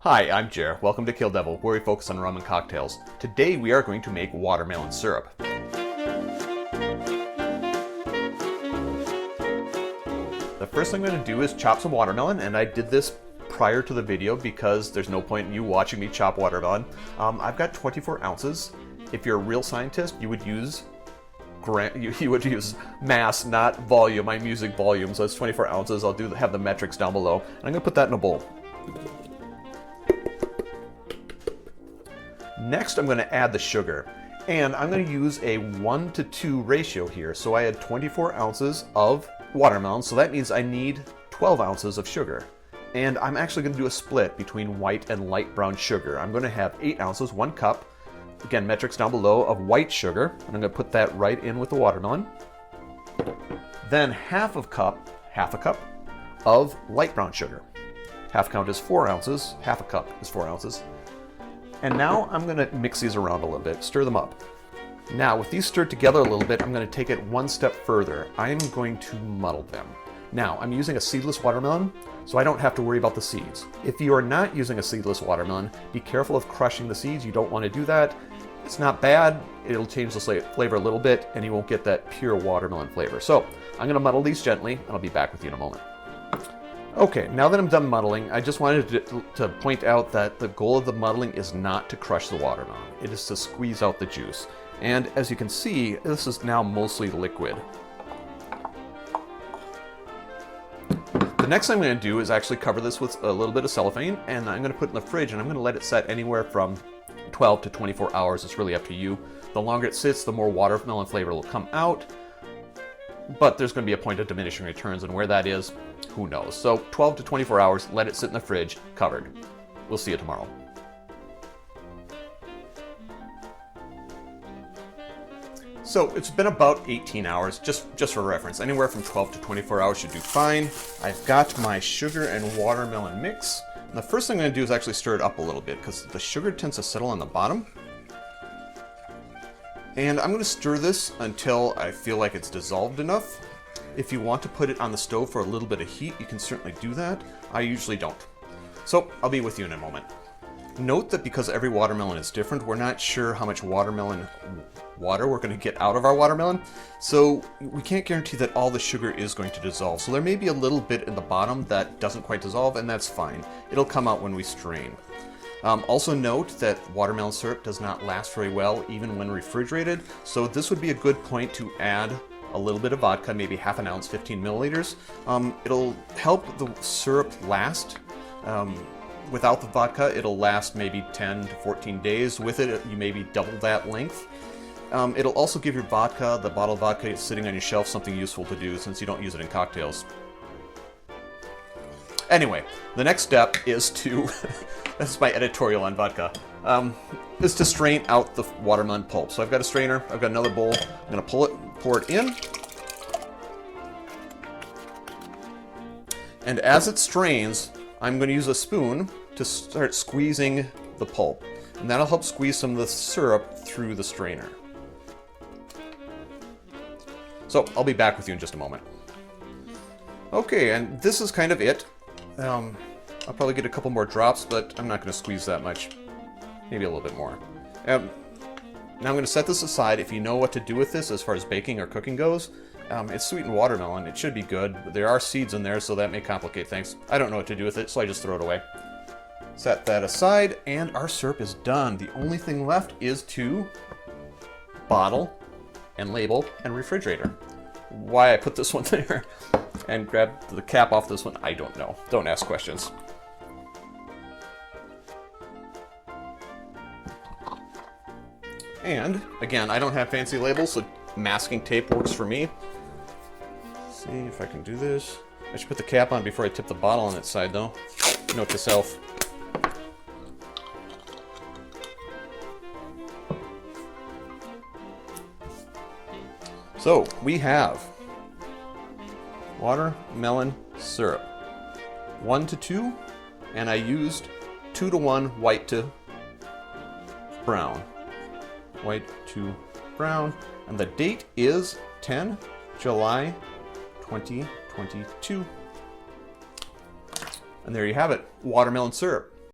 Hi, I'm Jer. Welcome to Kill-Divill, where we focus on rum and cocktails. Today we are going to make watermelon syrup. The first thing I'm going to do is chop some watermelon, and I did this prior to the video because there's no point in you watching me chop watermelon. I've got 24 ounces. If you're a real scientist, you would use mass, not volume. I'm using volume, so it's 24 ounces. I'll have the metrics down below. And I'm going to put that in a bowl. Next, I'm going to add the sugar, and I'm going to use a 1:2 ratio here. So I had 24 ounces of watermelon, so that means I need 12 ounces of sugar. And I'm actually going to do a split between white and light brown sugar. I'm going to have 8 ounces, 1 cup, again, metrics down below, of white sugar, and I'm going to put that right in with the watermelon. Then half a cup of light brown sugar. Half count is 4 ounces, half a cup is 4 ounces. And now I'm going to mix these around a little bit, stir them up. Now, with these stirred together a little bit, I'm going to take it one step further. I'm going to muddle them. Now, I'm using a seedless watermelon, so I don't have to worry about the seeds. If you are not using a seedless watermelon, be careful of crushing the seeds. You don't want to do that. It's not bad. It'll change the flavor a little bit, and you won't get that pure watermelon flavor. So, I'm going to muddle these gently, and I'll be back with you in a moment. Okay, now that I'm done muddling, I just wanted to point out that the goal of the muddling is not to crush the watermelon. It is to squeeze out the juice. And as you can see, this is now mostly liquid. The next thing I'm going to do is actually cover this with a little bit of cellophane, and I'm going to put it in the fridge, and I'm going to let it set anywhere from 12 to 24 hours. It's really up to you. The longer it sits, the more watermelon flavor will come out. But there's going to be a point of diminishing returns, and where that is, who knows. So 12 to 24 hours, let it sit in the fridge, covered. We'll see you tomorrow. So it's been about 18 hours, just for reference. Anywhere from 12 to 24 hours should do fine. I've got my sugar and watermelon mix. And the first thing I'm going to do is actually stir it up a little bit, because the sugar tends to settle on the bottom. And I'm going to stir this until I feel like it's dissolved enough. If you want to put it on the stove for a little bit of heat, you can certainly do that. I usually don't. So I'll be with you in a moment. Note that because every watermelon is different, we're not sure how much watermelon water we're going to get out of our watermelon. So we can't guarantee that all the sugar is going to dissolve. So there may be a little bit in the bottom that doesn't quite dissolve, and that's fine. It'll come out when we strain. Also note that watermelon syrup does not last very well even when refrigerated, so this would be a good point to add a little bit of vodka, maybe half an ounce, 15 milliliters. It'll help the syrup last. Without the vodka, it'll last maybe 10 to 14 days. With it, you maybe double that length. It'll also give your vodka, the bottle of vodka sitting on your shelf, something useful to do since you don't use it in cocktails. Anyway, the next step is to, that's my editorial on vodka, is to strain out the watermelon pulp. So I've got a strainer, I've got another bowl, I'm going to pour it in. And as it strains, I'm going to use a spoon to start squeezing the pulp. And that'll help squeeze some of the syrup through the strainer. So I'll be back with you in just a moment. Okay, and this is kind of it. I'll probably get a couple more drops, but I'm not going to squeeze that much. Maybe a little bit more. Now I'm going to set this aside. If you know what to do with this as far as baking or cooking goes, it's sweetened watermelon. It should be good, but there are seeds in there, so that may complicate things. I don't know what to do with it, so I just throw it away. Set that aside, and our syrup is done. The only thing left is to bottle and label and refrigerator. Why I put this one there and grab the cap off this one, I don't know. Don't ask questions. And again, I don't have fancy labels, so masking tape works for me. Let's see if I can do this. I should put the cap on before I tip the bottle on its side, though. Note to self. So we have watermelon syrup, 1:2, and I used 2:1 white to brown. White to brown, and the date is 10 July 2022. And there you have it, watermelon syrup.